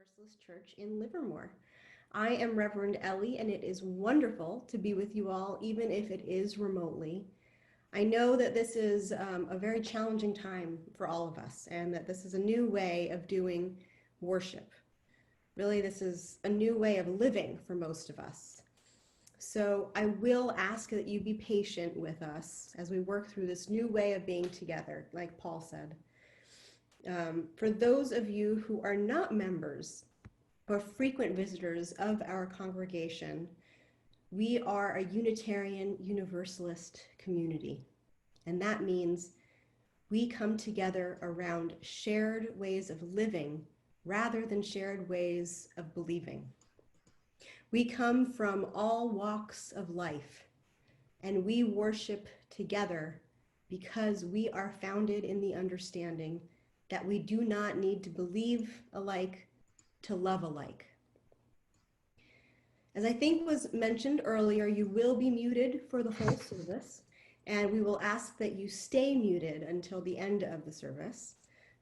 Universalist Church in Livermore. I am Reverend Ellie, and it is wonderful to be with you all, even if it is remotely. I know that this is a very challenging time for all of us, and that this is a new way of doing worship. Really, this is a new way of living for most of us. So I will ask that you be patient with us as we work through this new way of being together, like Paul said. For those of you who are not members or frequent visitors of our congregation, we are a Unitarian Universalist community. And that means we come together around shared ways of living rather than shared ways of believing. We come from all walks of life, and we worship together because we are founded in the understanding that we do not need to believe alike to love alike. As I think was mentioned earlier, you will be muted for the whole service, and we will ask that you stay muted until the end of the service.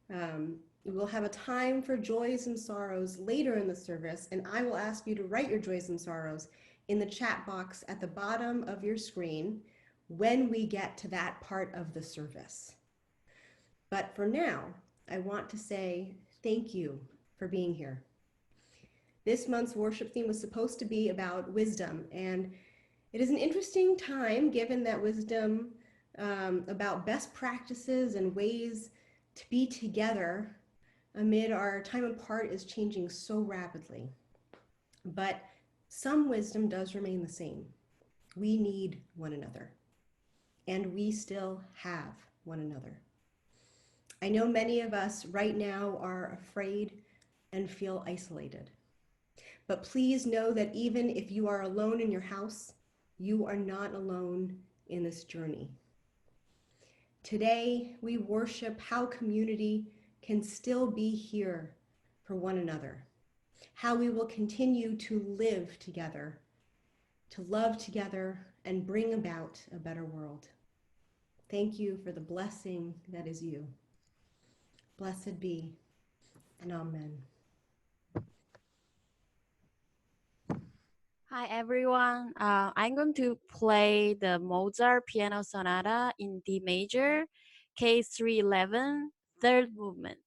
We will have a time for joys and sorrows later in the service, and I will ask you to write your joys and sorrows in the chat box at the bottom of your screen when we get to that part of the service. But for now, I want to say thank you for being here. This month's worship theme was supposed to be about wisdom, and it is an interesting time given that wisdom about best practices and ways to be together amid our time apart is changing so rapidly. But some wisdom does remain the same. We need one another, and we still have one another. I know many of us right now are afraid and feel isolated. But please know that even if you are alone in your house, you are not alone in this journey. Today, we worship how community can still be here for one another, how we will continue to live together, to love together, and bring about a better world. Thank you for the blessing that is you. Blessed be, and amen. Hi everyone. I'm going to play the Mozart Piano Sonata in D major, K311, third movement.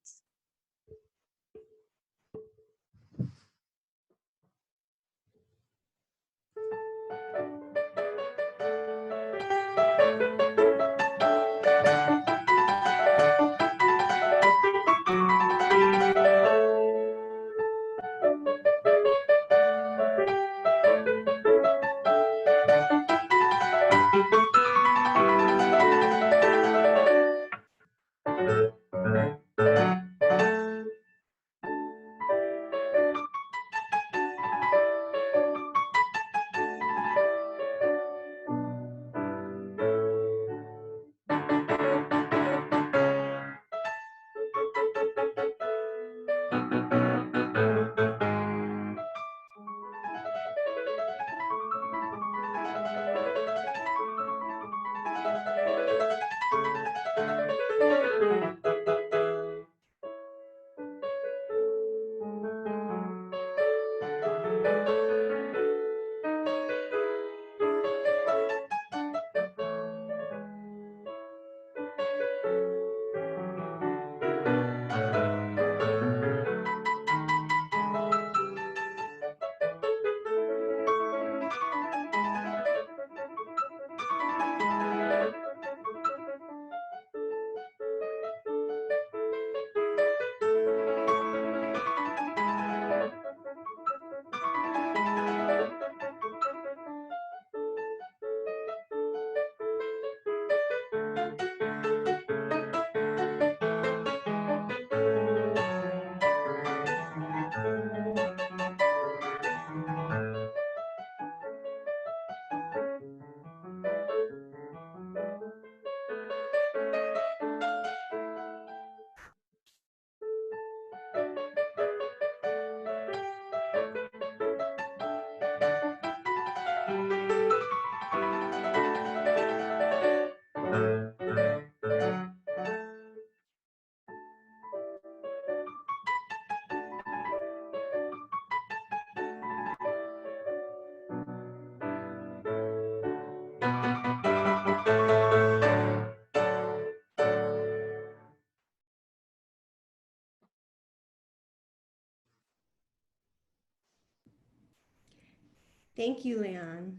Thank you, Leon.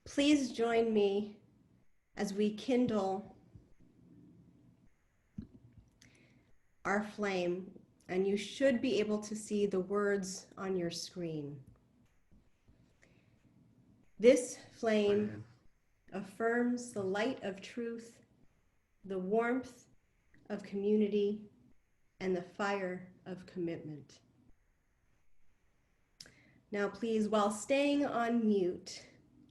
Please join me as we kindle our flame, and you should be able to see the words on your screen. This flame affirms the light of truth, the warmth of community, and the fire of commitment. Now, please, while staying on mute,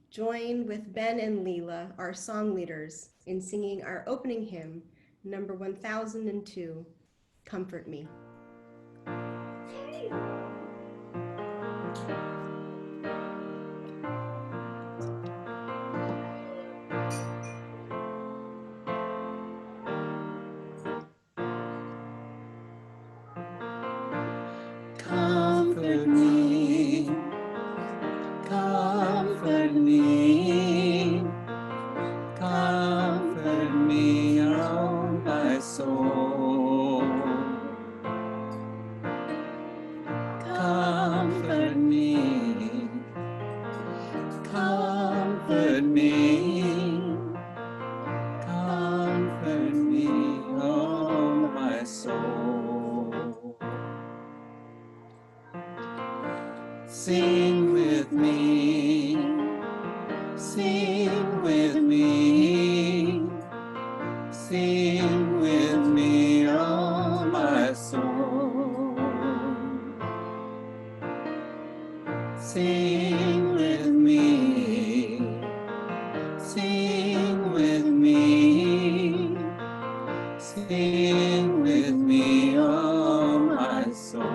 join with Ben and Leela, our song leaders, in singing our opening hymn, number 1002, Comfort Me. Comfort me, comfort me, comfort me, oh my soul. Comfort me, comfort me, comfort me, oh my soul. Sing with me, sing with me, sing with me, oh my soul. Sing with me, sing with me, sing with me, oh my soul.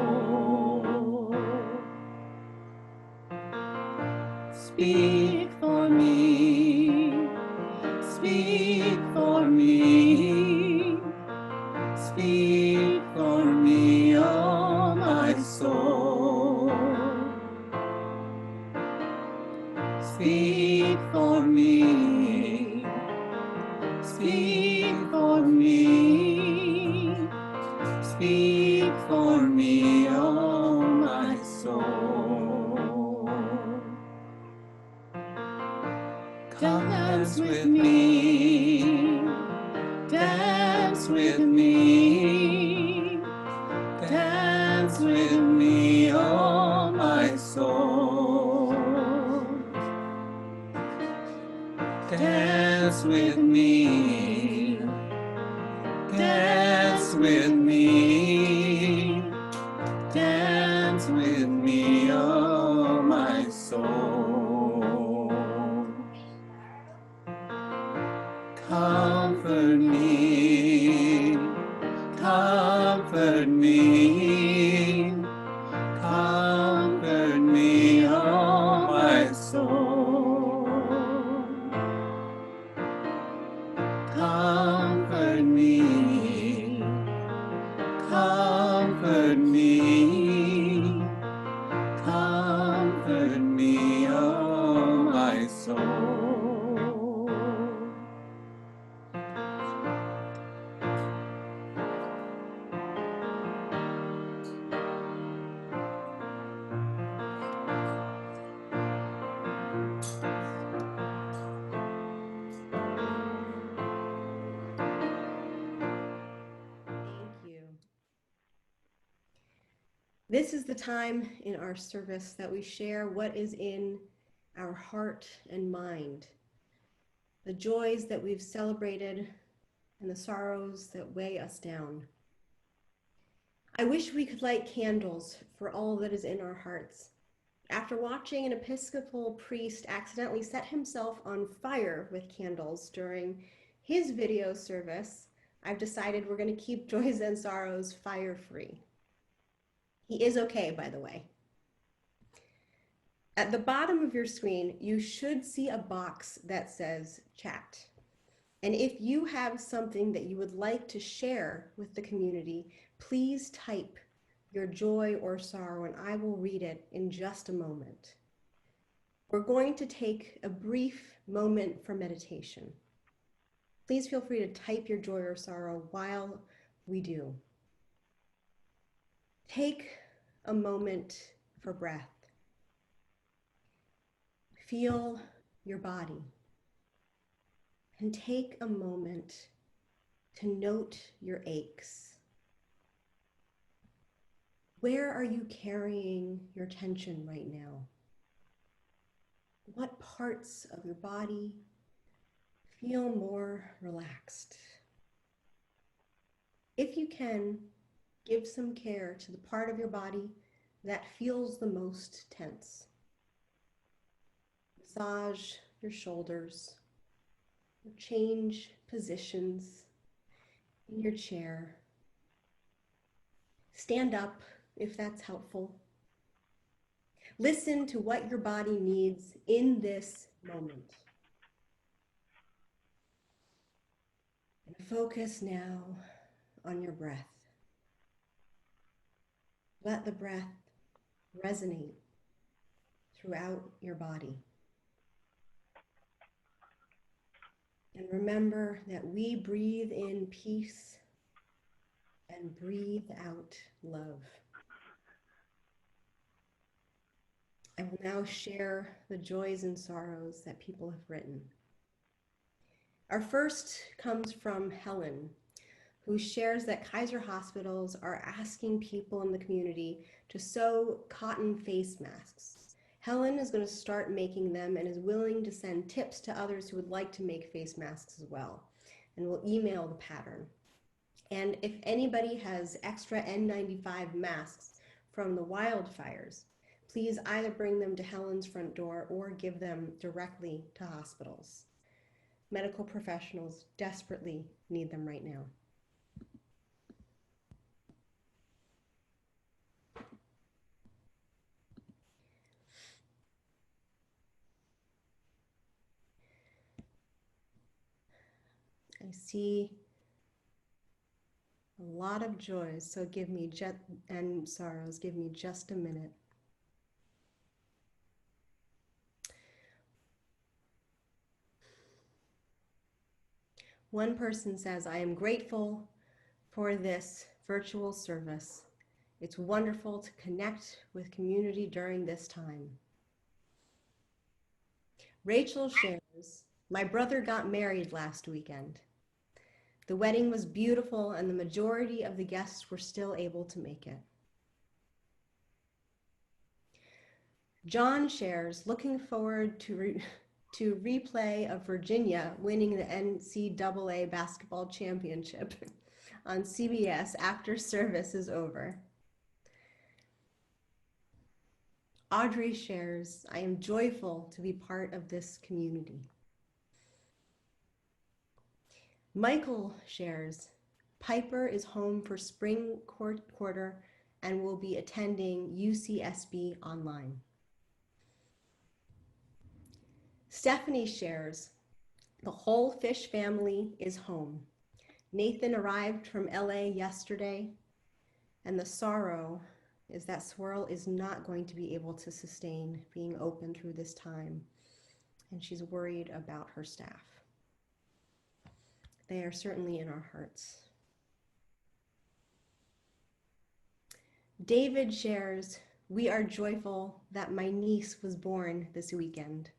Speak for me, speak for me, speak for me, oh my soul. Speak for me, speak for me, speak for me, oh my soul. Dance with me, dance with me, dance with me, oh my soul. Dance with me, dance with me, dance with me, oh my soul. Comfort me, comfort me, comfort me, oh my soul. Comfort me, comfort me, comfort me, oh my soul. Thank you. This is the time in our service that we share what is in our heart and mind, the joys that we've celebrated and the sorrows that weigh us down. I wish we could light candles for all that is in our hearts. After watching an Episcopal priest accidentally set himself on fire with candles during his video service, I've decided we're going to keep joys and sorrows fire-free. He is okay, by the way. At the bottom of your screen, you should see a box that says chat. And if you have something that you would like to share with the community, please type your joy or sorrow, and I will read it in just a moment. We're going to take a brief moment for meditation. Please feel free to type your joy or sorrow while we do. Take a moment for breath. Feel your body and take a moment to note your aches. Where are you carrying your tension right now? What parts of your body feel more relaxed? If you can, give some care to the part of your body that feels the most tense. Massage your shoulders, or change positions in your chair. Stand up if that's helpful. Listen to what your body needs in this moment. And focus now on your breath. Let the breath resonate throughout your body. And remember that we breathe in peace and breathe out love. I will now share the joys and sorrows that people have written. Our first comes from Helen, who shares that Kaiser hospitals are asking people in the community to sew cotton face masks. Helen is going to start making them and is willing to send tips to others who would like to make face masks as well, and will email the pattern. And if anybody has extra N95 masks from the wildfires, please either bring them to Helen's front door or give them directly to hospitals. Medical professionals desperately need them right now. I see a lot of joys, so and sorrows. Give me just a minute. One person says, I am grateful for this virtual service. It's wonderful to connect with community during this time. Rachel shares, my brother got married last weekend. The wedding was beautiful and the majority of the guests were still able to make it. John shares, looking forward to replay of Virginia winning the NCAA basketball championship on CBS after service is over. Audrey shares, I am joyful to be part of this community. Michael shares, Piper is home for spring quarter and will be attending UCSB online. Stephanie shares, the whole Fish family is home. Nathan arrived from LA yesterday, and the sorrow is that Swirl is not going to be able to sustain being open through this time, and she's worried about her staff. They are certainly in our hearts. David shares, we are joyful that my niece was born this weekend.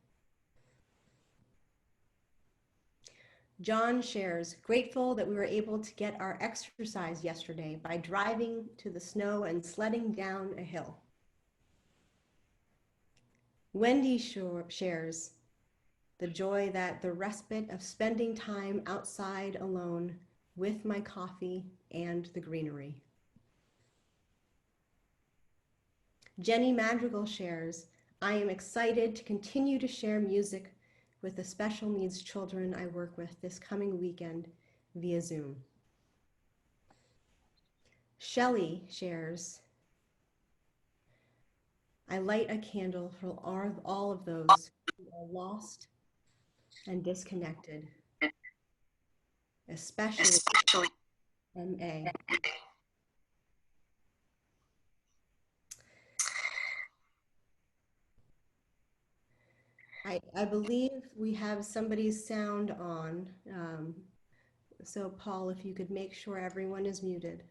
John shares, grateful that we were able to get our exercise yesterday by driving to the snow and sledding down a hill. Wendy shares the joy that the respite of spending time outside alone with my coffee and the greenery. Jenny Madrigal shares, I am excited to continue to share music with the special needs children I work with this coming weekend via Zoom. Shelley shares, I light a candle for all of those who are lost and disconnected, especially MA. I believe we have somebody's sound on. So Paul, if you could make sure everyone is muted.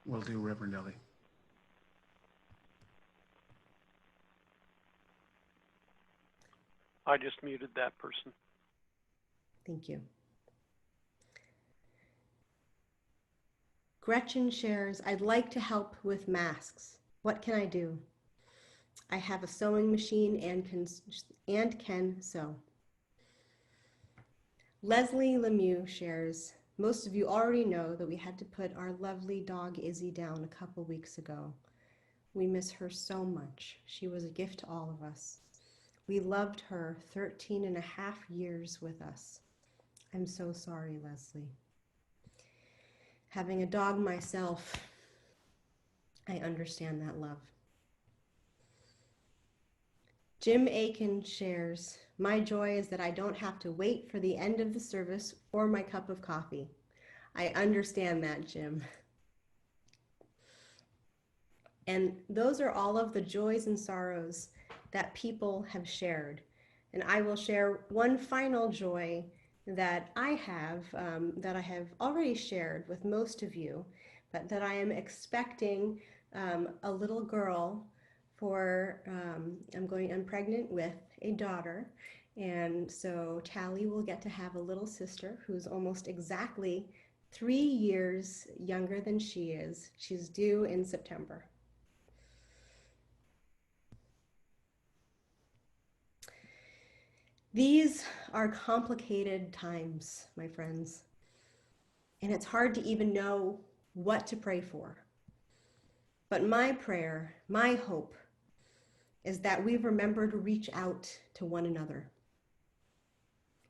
Will do, Reverend Ellie. I just muted that person. Thank you. Gretchen shares, I'd like to help with masks. What can I do? I have a sewing machine and can sew. Leslie Lemieux shares, most of you already know that we had to put our lovely dog Izzy down a couple weeks ago. We miss her so much. She was a gift to all of us. We loved her 13 and a half years with us. I'm so sorry, Leslie. Having a dog myself, I understand that love. Jim Aiken shares, my joy is that I don't have to wait for the end of the service or my cup of coffee. I understand that, Jim. And those are all of the joys and sorrows that people have shared. And I will share one final joy that I have already shared with most of you, but that I am expecting a little girl for, I'm pregnant with a daughter. And so Tally will get to have a little sister who's almost exactly 3 years younger than she is. She's due in September. These are complicated times, my friends, and it's hard to even know what to pray for. But my prayer, my hope, is that we remember to reach out to one another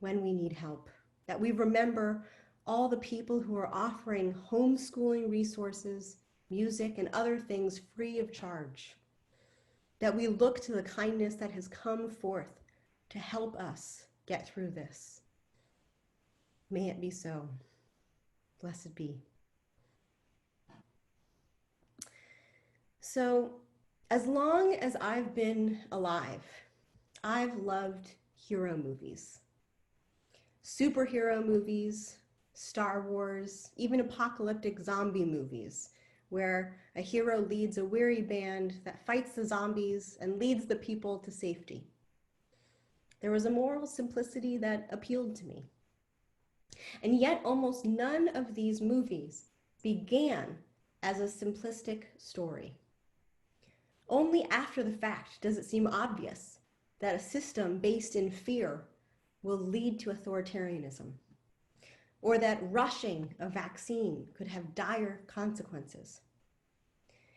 when we need help, that we remember all the people who are offering homeschooling resources, music, and other things free of charge, that we look to the kindness that has come forth to help us get through this. May it be so. Blessed be. So, as long as I've been alive, I've loved hero movies. Superhero movies, Star Wars, even apocalyptic zombie movies, where a hero leads a weary band that fights the zombies and leads the people to safety. There was a moral simplicity that appealed to me. And yet almost none of these movies began as a simplistic story. Only after the fact does it seem obvious that a system based in fear will lead to authoritarianism, or that rushing a vaccine could have dire consequences.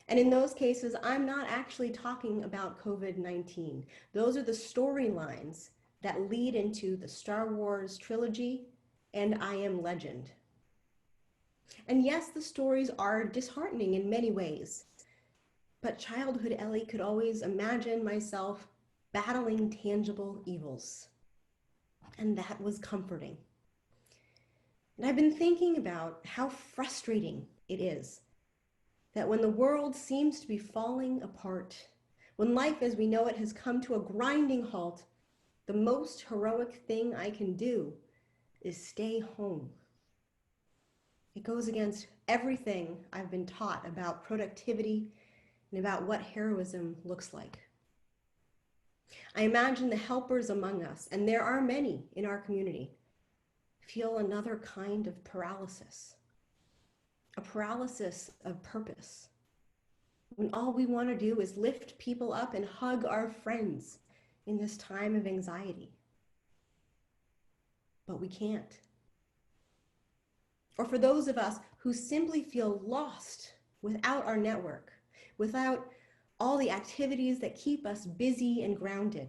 And in those cases, I'm not actually talking about COVID-19. Those are the storylines that lead into the Star Wars trilogy and I Am Legend. And yes, the stories are disheartening in many ways, but childhood Ellie could always imagine myself battling tangible evils. And that was comforting. And I've been thinking about how frustrating it is that when the world seems to be falling apart, when life as we know it has come to a grinding halt, the most heroic thing I can do is stay home. It goes against everything I've been taught about productivity and about what heroism looks like. I imagine the helpers among us, and there are many in our community, feel another kind of paralysis. A paralysis of purpose, when all we want to do is lift people up and hug our friends in this time of anxiety. But we can't. Or for those of us who simply feel lost without our network, without all the activities that keep us busy and grounded,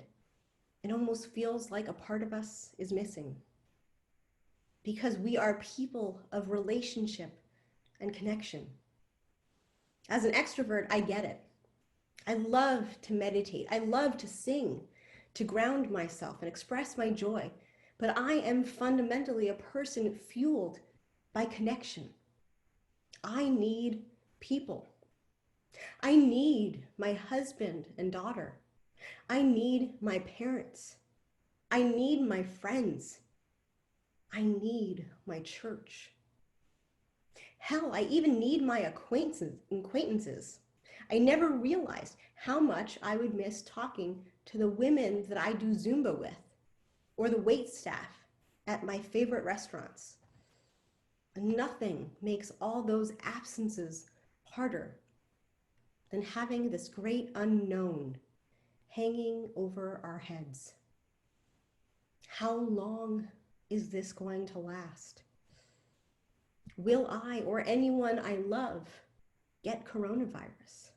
it almost feels like a part of us is missing. Because we are people of relationship and connection. As an extrovert, I get it. I love to meditate. I love to sing, to ground myself and express my joy. But I am fundamentally a person fueled by connection. I need people. I need my husband and daughter. I need my parents. I need my friends. I need my church. Hell, I even need my acquaintances. I never realized how much I would miss talking to the women that I do Zumba with or the wait staff at my favorite restaurants. Nothing makes all those absences harder than having this great unknown hanging over our heads. How long is this going to last? Will I or anyone I love get coronavirus?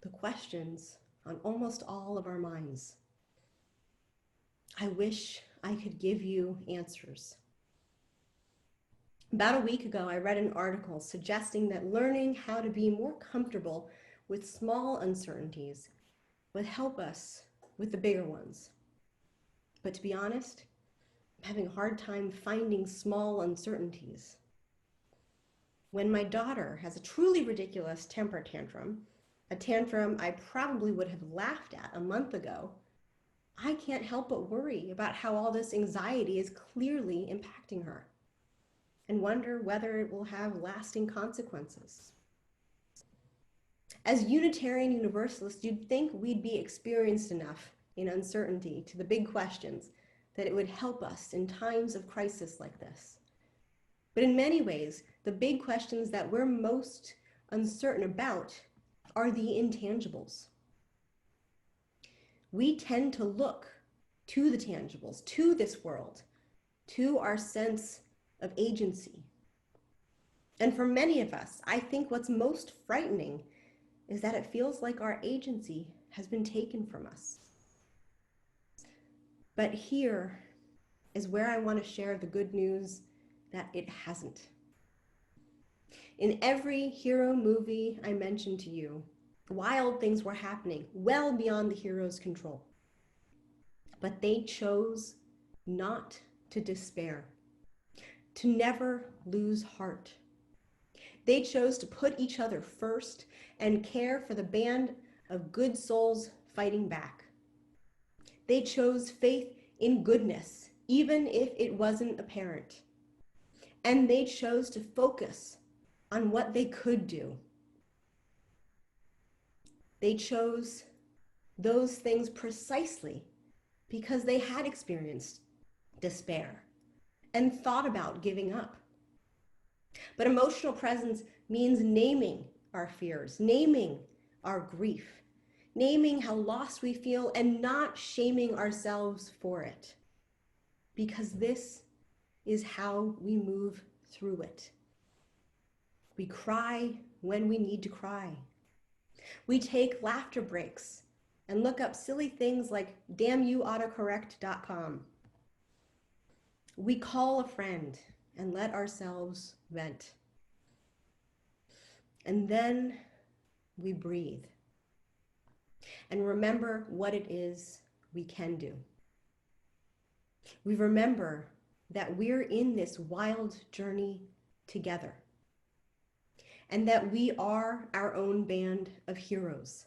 The questions on almost all of our minds. I wish I could give you answers. About a week ago, I read an article suggesting that learning how to be more comfortable with small uncertainties would help us with the bigger ones. But to be honest, I'm having a hard time finding small uncertainties. When my daughter has a truly ridiculous temper tantrum, a tantrum I probably would have laughed at a month ago, I can't help but worry about how all this anxiety is clearly impacting her and wonder whether it will have lasting consequences. As Unitarian Universalists, you'd think we'd be experienced enough in uncertainty to the big questions that it would help us in times of crisis like this. But in many ways, the big questions that we're most uncertain about are the intangibles. We tend to look to the tangibles, to this world, to our sense of agency. And for many of us, I think what's most frightening is that it feels like our agency has been taken from us. But here is where I want to share the good news that it hasn't. In every hero movie I mentioned to you, wild things were happening well beyond the hero's control. But they chose not to despair, to never lose heart. They chose to put each other first and care for the band of good souls fighting back. They chose faith in goodness, even if it wasn't apparent. And they chose to focus on what they could do. They chose those things precisely because they had experienced despair and thought about giving up. But emotional presence means naming our fears, naming our grief, naming how lost we feel, and not shaming ourselves for it. Because this is how we move through it. We cry when we need to cry. We take laughter breaks and look up silly things like damnyouautocorrect.com. We call a friend and let ourselves vent. And then we breathe and remember what it is we can do. We remember that we're in this wild journey together and that we are our own band of heroes,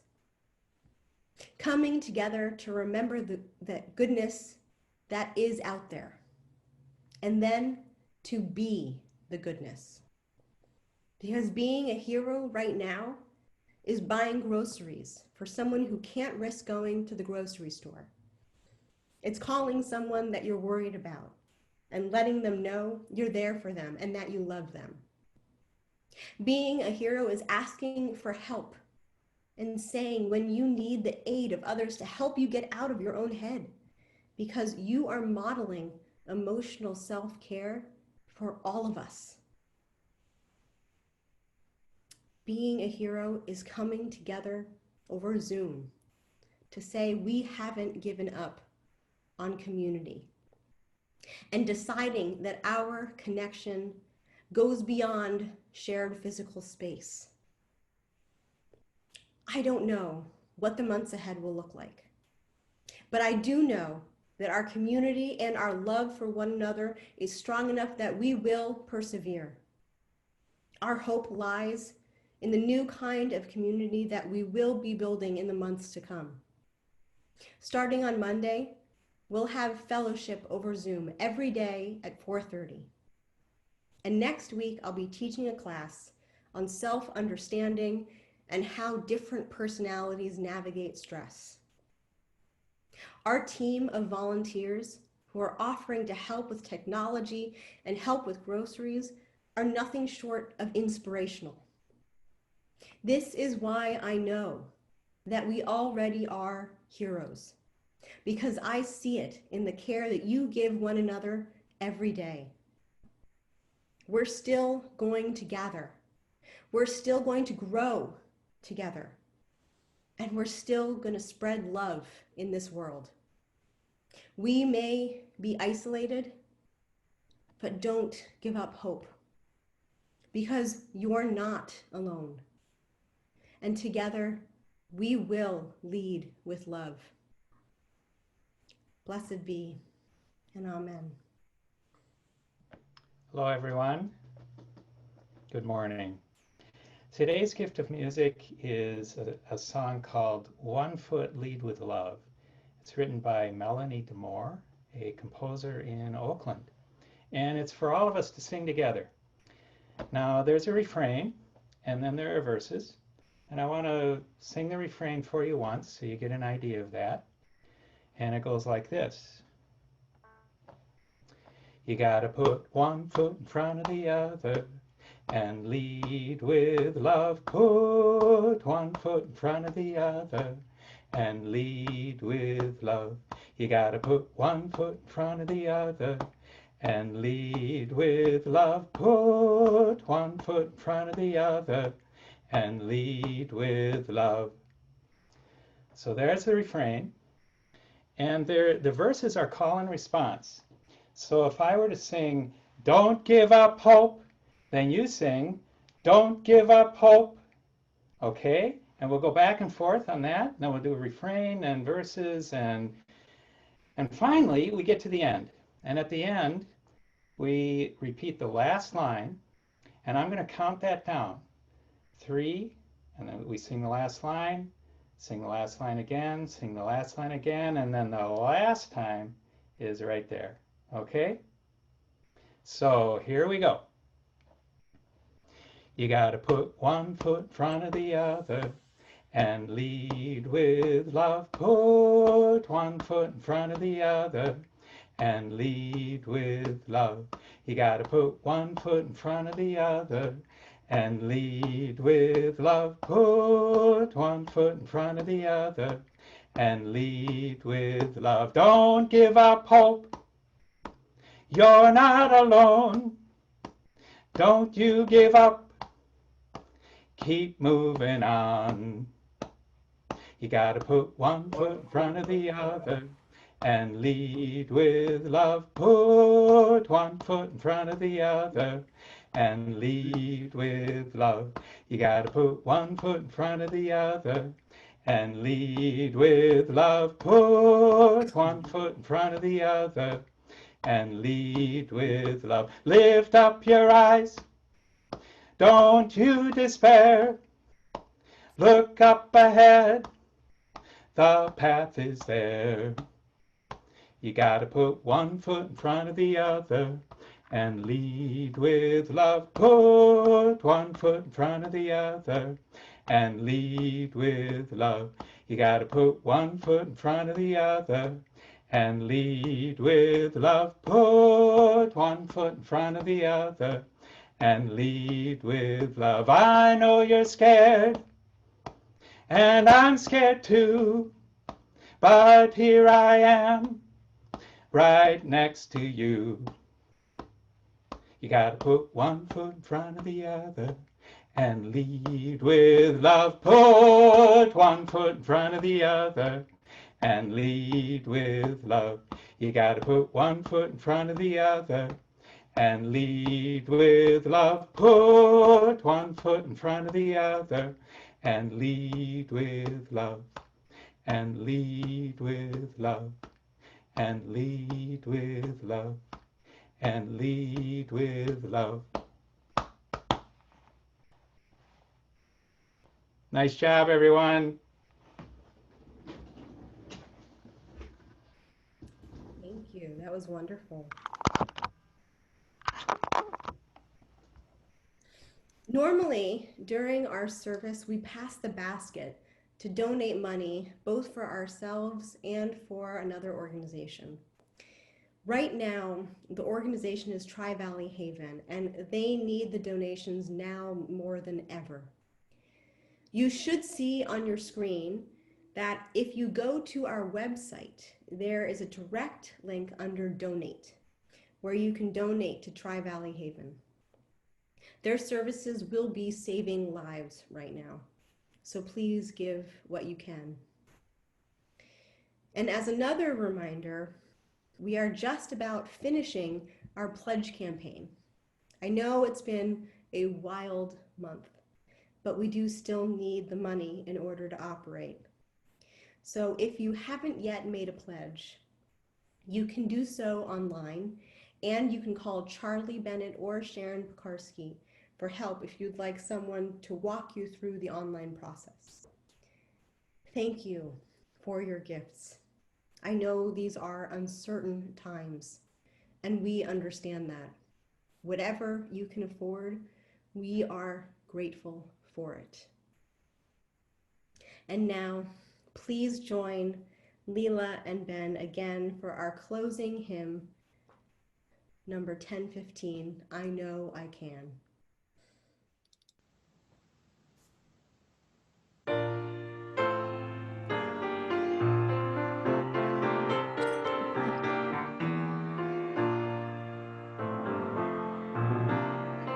coming together to remember the goodness that is out there, and then to be the goodness. Because being a hero right now is buying groceries for someone who can't risk going to the grocery store. It's calling someone that you're worried about and letting them know you're there for them and that you love them. Being a hero is asking for help and saying when you need the aid of others to help you get out of your own head, because you are modeling emotional self-care for all of us. Being a hero is coming together over Zoom to say we haven't given up on community and deciding that our connection goes beyond shared physical space. I don't know what the months ahead will look like, but I do know that our community and our love for one another is strong enough that we will persevere. Our hope lies in the new kind of community that we will be building in the months to come. Starting on Monday, we'll have fellowship over Zoom every day at 4:30. And next week, I'll be teaching a class on self-understanding and how different personalities navigate stress. Our team of volunteers who are offering to help with technology and help with groceries are nothing short of inspirational. This is why I know that we already are heroes, because I see it in the care that you give one another every day. We're still going to gather. We're still going to grow together. And we're still going to spread love in this world. We may be isolated, but don't give up hope, because you're not alone. And together, we will lead with love. Blessed be, and amen. Hello, everyone. Good morning. Today's gift of music is a song called One Foot Lead with Love. It's written by Melanie DeMore, a composer in Oakland. And it's for all of us to sing together. Now, there's a refrain, and then there are verses. And I want to sing the refrain for you once so you get an idea of that. And it goes like this. You gotta put one foot in front of the other and lead with love. Put one foot in front of the other and lead with love. You gotta put one foot in front of the other and lead with love. Put one foot in front of the other and lead with love. So there's the refrain. And the verses are call and response. So if I were to sing, "Don't give up hope," then you sing, "Don't give up hope." Okay? And we'll go back and forth on that. Then we'll do a refrain and verses. And finally, we get to the end. And at the end, we repeat the last line. And I'm going to count that down. 3, and then we sing the last line, sing the last line again, sing the last line again, and then the last time is right there. Okay? So here we go. You gotta put one foot in front of the other and lead with love. Put one foot in front of the other and lead with love. You gotta put one foot in front of the other and lead with love. Put one foot in front of the other and lead with love. Don't give up hope. You're not alone. Don't you give up. Keep moving on. You gotta put one foot in front of the other and lead with love. Put one foot in front of the other and lead with love. You gotta put one foot in front of the other and lead with love. Put one foot in front of the other and lead with love. Lift up your eyes. Don't you despair. Look up ahead. The path is there. You gotta put one foot in front of the other and lead with love. Put one foot in front of the other and lead with love. You gotta put one foot in front of the other and lead with love. Put one foot in front of the other and lead with love. I know you're scared, and I'm scared too, but here I am, right next to you. You gotta put one foot in front of the other and lead with love. Put one foot in front of the other and lead with love. You gotta put one foot in front of the other and lead with love. Put one foot in front of the other and lead with love. And lead with love. And lead with love. And lead with love. Nice job, everyone. Thank you. That was wonderful. Normally, during our service, we pass the basket to donate money both for ourselves and for another organization. Right now, the organization is Tri-Valley Haven, and they need the donations now more than ever. You should see on your screen that if you go to our website, there is a direct link under Donate, where you can donate to Tri-Valley Haven. Their services will be saving lives right now, so please give what you can. And as another reminder, we are just about finishing our pledge campaign. I know it's been a wild month, but we do still need the money in order to operate. So if you haven't yet made a pledge, you can do so online, and you can call Charlie Bennett or Sharon Pekarsky for help if you'd like someone to walk you through the online process. Thank you for your gifts. I know these are uncertain times, and we understand that. Whatever you can afford, we are grateful for it. And now, please join Leela and Ben again for our closing hymn, number 1015, I Know I Can.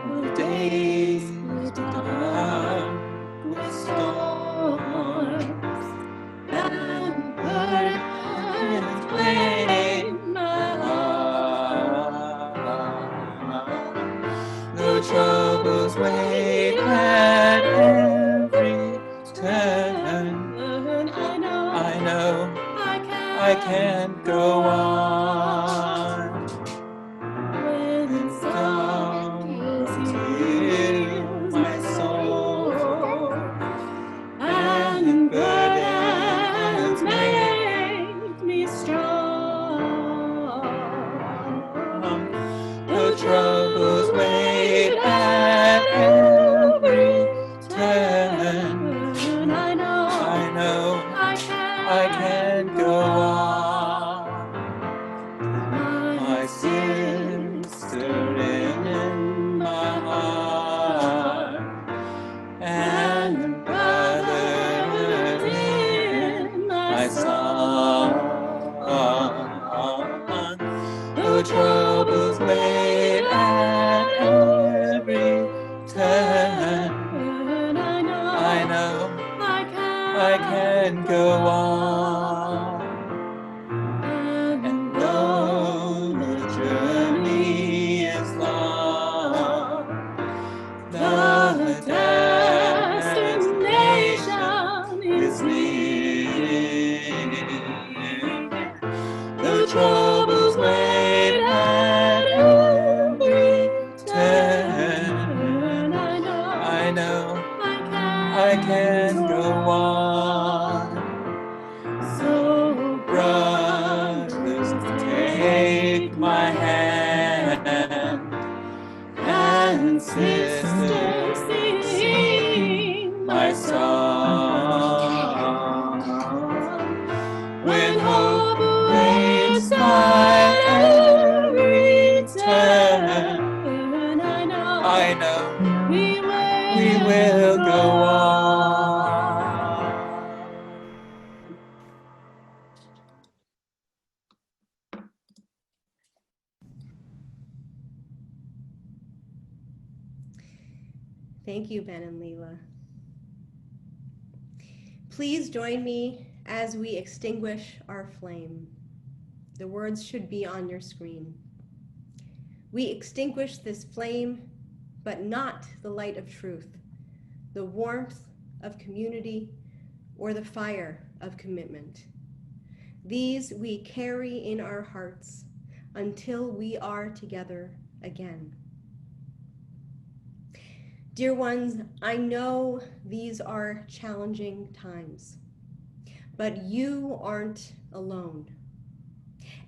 The days dark with storms and burdens weigh my heart. The troubles wait at every turn. I know I can't go on. When darkness fills my soul and burdens make me strong, the troubles wait at every turn. I know I can't go on. My sister in my heart and brother in my song. The troubles wait at every turn. I know I can't go on. And though the journey is long, the destination is near. The troubles wait at every turn. I know I can't go on. So brothers, take my hand, and sisters, sing my song. When hope waits by every turn, I know we will go on. Thank you, Ben and Leela. Please join me as we extinguish our flame. The words should be on your screen. We extinguish this flame, but not the light of truth, the warmth of community, or the fire of commitment. These we carry in our hearts until we are together again. Dear ones, I know these are challenging times, but you aren't alone.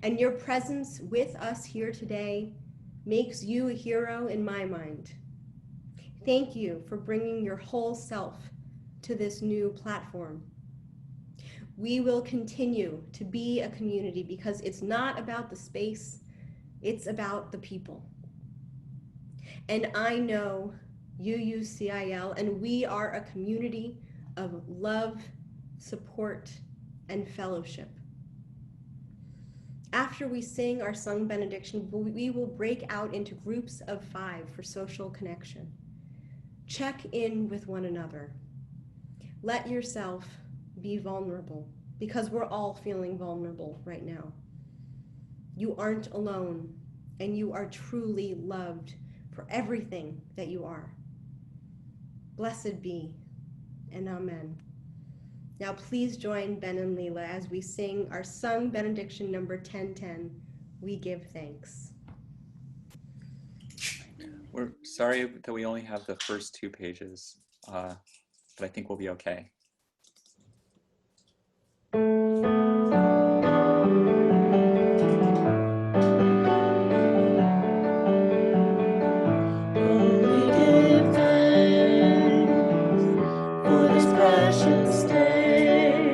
And your presence with us here today makes you a hero in my mind. Thank you for bringing your whole self to this new platform We will continue to be a community because it's not about the space, it's about the people. And I know UUCIL, and we are a community of love, support, and fellowship. After we sing our sung benediction, we will break out into groups of 5 for social connection. Check in with one another. Let yourself be vulnerable, because we're all feeling vulnerable right now. You aren't alone, and you are truly loved for everything that you are. Blessed be, and amen. Now please join Ben and Leela as we sing our sung benediction number 1010, We Give Thanks. We're sorry that we only have the first 2 pages, but I think we'll be okay. Precious day,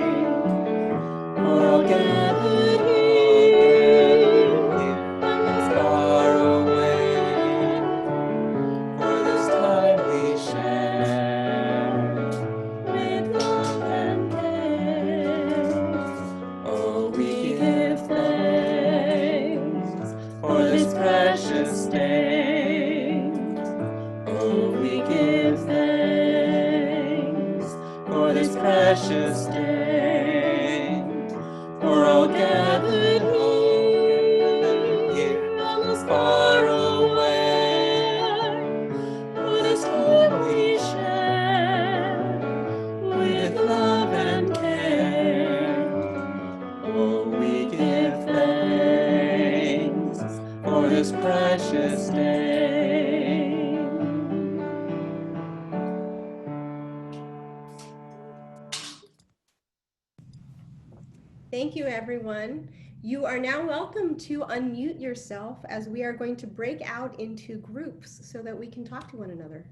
for all gathered here from far away, for this time we share with love and care. Oh, we give thanks for this precious day. Oh, we give thanks for this precious day, for all gathered here from as far away, for this time we share with love and care. Oh, we give thanks for this precious day. Thank you, everyone. You are now welcome to unmute yourself as we are going to break out into groups so that we can talk to one another.